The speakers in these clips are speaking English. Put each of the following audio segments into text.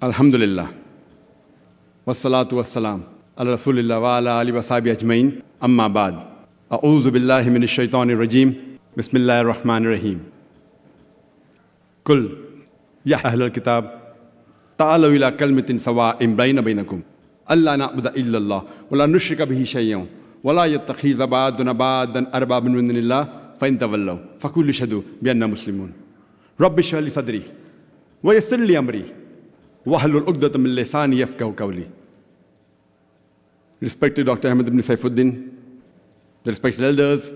Alhamdulillah. Wassalatu wassalam. Ala Rasulillah wa ala alihi wa sahbihi ajmain. Amma ba'd. A'udhu billahi minash shaitanir rajim. Bismillahir rahmanir rahim. Kul ya ahlal kitab ta'alu ila kalmatin sawa'in bayna bainakum alla na'budu illa Allah wa la nushrika bihi shay'an wa la yattakhiza ba'duna ba'dan arbaban min dunillah fa in tawallaw faqul ashhadu bi anna muslimun. Rabbi shrah li sadri wa yassir li amri wahlul 'uqdatam min lisani yafqahu qawli. Respected Dr. Ahmad ibn Saifuddin, the respected elders,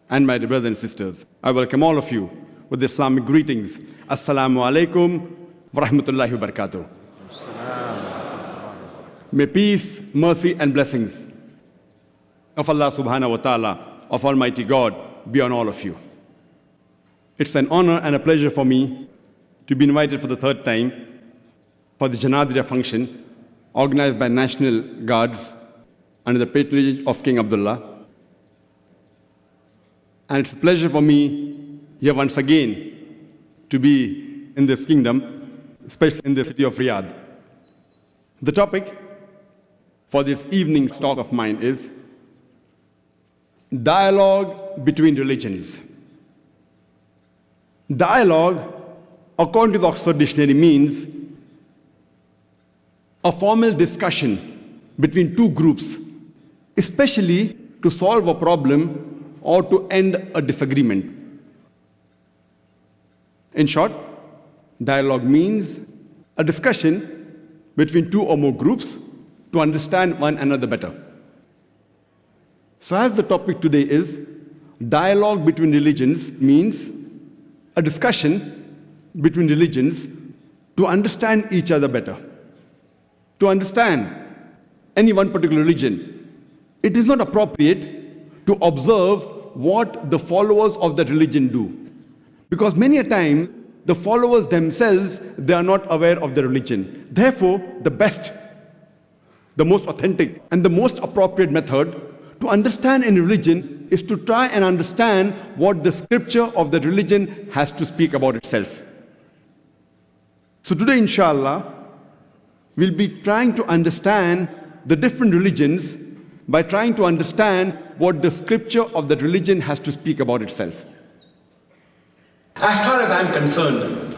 and my dear brothers and sisters, I welcome all of you with the Islamic greetings. Assal-mo-alaikum wa rahmatullahi wa barakatuh. May peace, mercy, and blessings of Allah subhanahu wa ta'ala, of Almighty God, be on all of you. It's an honor and a pleasure for me to be invited for the third time for the Janadriya function organized by National Guards under the patronage of King Abdullah. And it's a pleasure for me here once again to be in this kingdom, especially in the city of Riyadh. The topic for this evening's talk of mine is dialogue between religions. Dialogue, according to the Oxford Dictionary, means a formal discussion between two groups, especially to solve a problem or to end a disagreement. In short, dialogue means a discussion between two or more groups to understand one another better. So as the topic today is, dialogue between religions means a discussion between religions to understand each other better. To understand any one particular religion, it is not appropriate to observe what the followers of that religion do. Because many a time, the followers themselves, they are not aware of their religion. Therefore, the best, the most authentic, and the most appropriate method to understand any religion is to try and understand what the scripture of that religion has to speak about itself. So today, inshallah, we'll be trying to understand the different religions by trying to understand what the scripture of that religion has to speak about itself. As far as I'm concerned,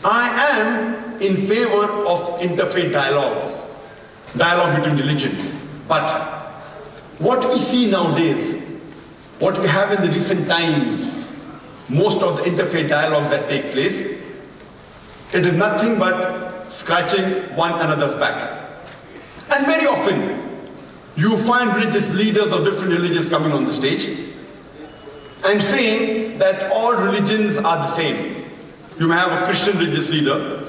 I am in favor of interfaith dialogue between religions. But what we see nowadays, what we have in the recent times, most of the interfaith dialogues that take place, it is nothing but scratching one another's back. And very often, you find religious leaders of different religions coming on the stage and saying that all religions are the same. You may have a Christian religious leader,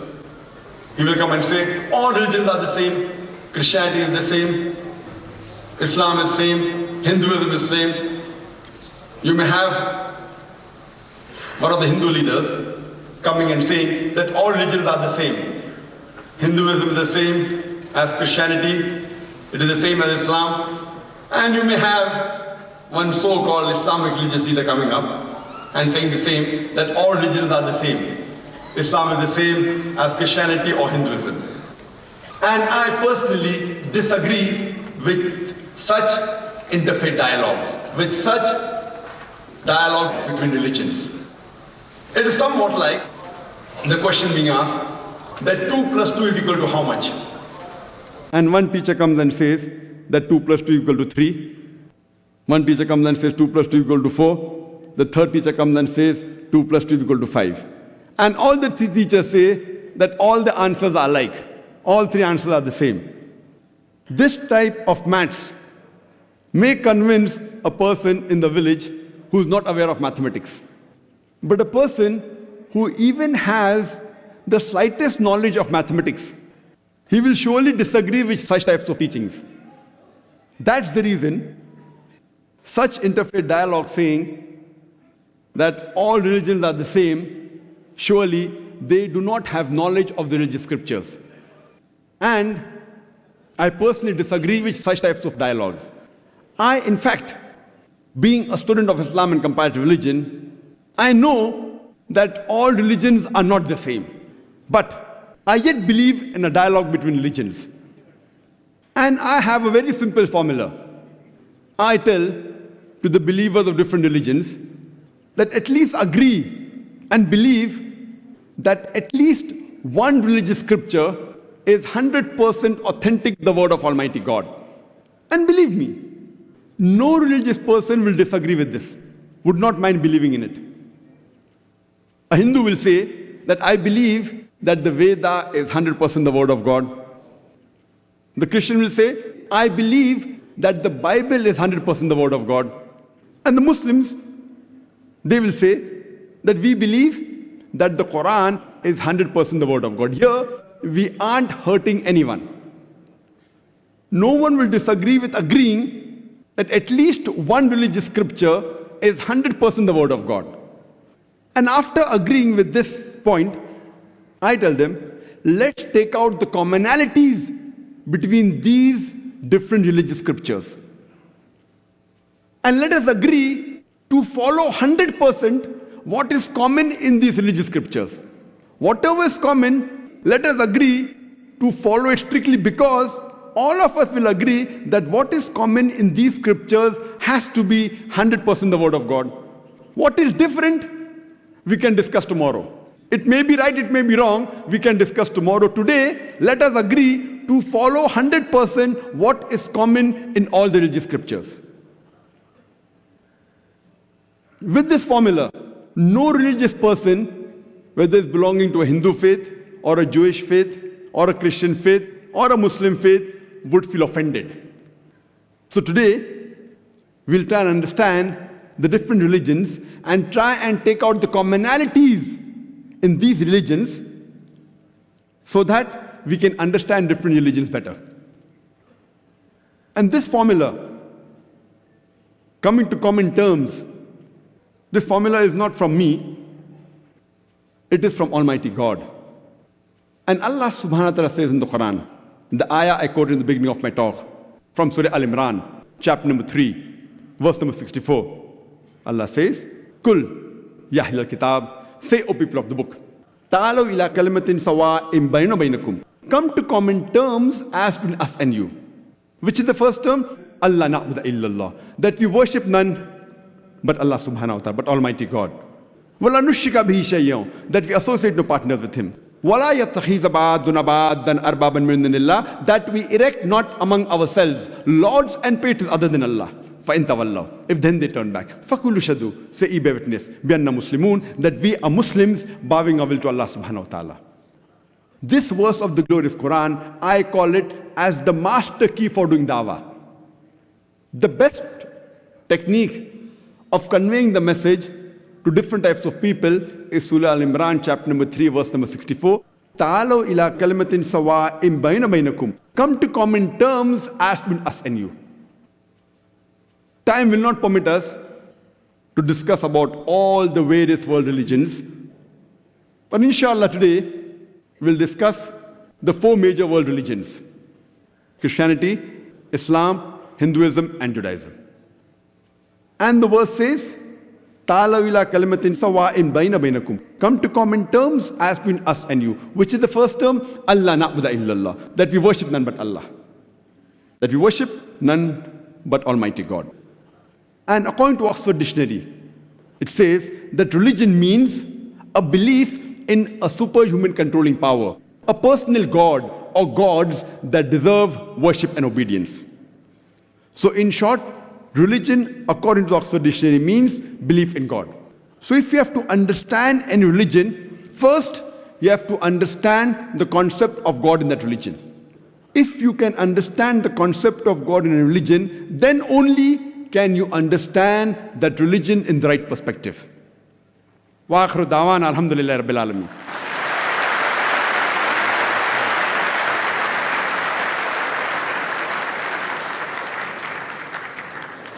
he will come and say, all religions are the same, Christianity is the same, Islam is the same, Hinduism is the same. You may have one of the Hindu leaders coming and saying that all religions are the same. Hinduism is the same as Christianity, it is the same as Islam. And you may have one so-called Islamic religious leader coming up and saying the same, that all religions are the same. Islam is the same as Christianity or Hinduism. And I personally disagree with such interfaith dialogues, with such dialogues between religions. It is somewhat like the question being asked that 2 plus 2 is equal to how much? And one teacher comes and says that 2 plus 2 is equal to 3. One teacher comes and says 2 plus 2 is equal to 4. The third teacher comes and says 2 plus 2 is equal to 5. And all the three teachers say that all the answers are alike. All three answers are the same. This type of maths may convince a person in the village who is not aware of mathematics. But a person who even has the slightest knowledge of mathematics, he will surely disagree with such types of teachings. That's the reason such interfaith dialogue saying that all religions are the same, surely they do not have knowledge of the religious scriptures. And I personally disagree with such types of dialogues. I, in fact, being a student of Islam and comparative religion, I know that all religions are not the same. But I yet believe in a dialogue between religions. And I have a very simple formula. I tell to the believers of different religions that at least agree and believe that at least one religious scripture is 100% authentic, the word of Almighty God. And believe me, no religious person will disagree with this, would not mind believing in it. A Hindu will say that I believe that the Veda is 100% the word of God. The Christian will say, I believe that the Bible is 100% the word of God. And the Muslims, they will say that we believe that the Quran is 100% the word of God. Here, we aren't hurting anyone. No one will disagree with agreeing that at least one religious scripture is 100% the word of God. And after agreeing with this point, I tell them, let's take out the commonalities between these different religious scriptures. And let us agree to follow 100% what is common in these religious scriptures. Whatever is common, let us agree to follow it strictly, because all of us will agree that what is common in these scriptures has to be 100% the word of God. What is different, we can discuss tomorrow. It may be right, it may be wrong, we can discuss tomorrow. Today, let us agree to follow 100% what is common in all the religious scriptures. With this formula, no religious person, whether it's belonging to a Hindu faith or a Jewish faith or a Christian faith or a Muslim faith, would feel offended. So today, we'll try and understand the different religions and try and take out the commonalities in these religions so that we can understand different religions better. And this formula, coming to common terms, this formula is not from me, it is from Almighty God. And Allah subhanahu wa ta'ala says in the Quran, the ayah I quoted in the beginning of my talk, from Surah Al-Imran, chapter number 3, verse number 64. Allah says, Kul, ya ahlal kitab, say, O people of the book, ta'alaw ila kalimatin sawa'in bayna bainakum. Come to common terms as between us and you. Which is the first term? Allah na'budu illallah. That we worship none but Allah subhanahu wa ta'ala, but Almighty God. Wala nushrika bihi shay'an. That we associate no partners with Him. Wala yattakhiza ba'duna ba'dan arbaban min dunillah. That we erect not among ourselves lords and patrons other than Allah. فَإِن تَوَلَّوْا. If then they turn back. فَقُولُوا شَهِدُوا. Say, ye bear witness, بِأَنَّا مُسْلِمُونَ, that we are Muslims bowing our will to Allah subhanahu wa ta'ala. This verse of the glorious Quran, I call it as the master key for doing dawah. The best technique of conveying the message to different types of people is Surah Al-Imran, chapter number 3, verse number 64. تَعَالَوْا إِلَىٰ كَلِمَةٍ سَوَاءٍ بَيْنَ بَيْنَكُمْ. Come to common terms as between us and you. Time will not permit us to discuss about all the various world religions. But inshallah today, we'll discuss the 4 major world religions: Christianity, Islam, Hinduism, and Judaism. And the verse says, Ta'alaw ila kalimatin sawa'in bayna bainakum. Come to common terms as between us and you. Which is the first term? Allah na'budu illallah. That we worship none but Allah. That we worship none but Almighty God. And according to Oxford Dictionary, it says that religion means a belief in a superhuman controlling power, a personal God or gods that deserve worship and obedience. So in short, religion, according to the Oxford Dictionary, means belief in God. So if you have to understand any religion, first you have to understand the concept of God in that religion. If you can understand the concept of God in a religion, then only can you understand that religion in the right perspective. Wa akhiru da'wana alhamdulillahi rabbil alamin.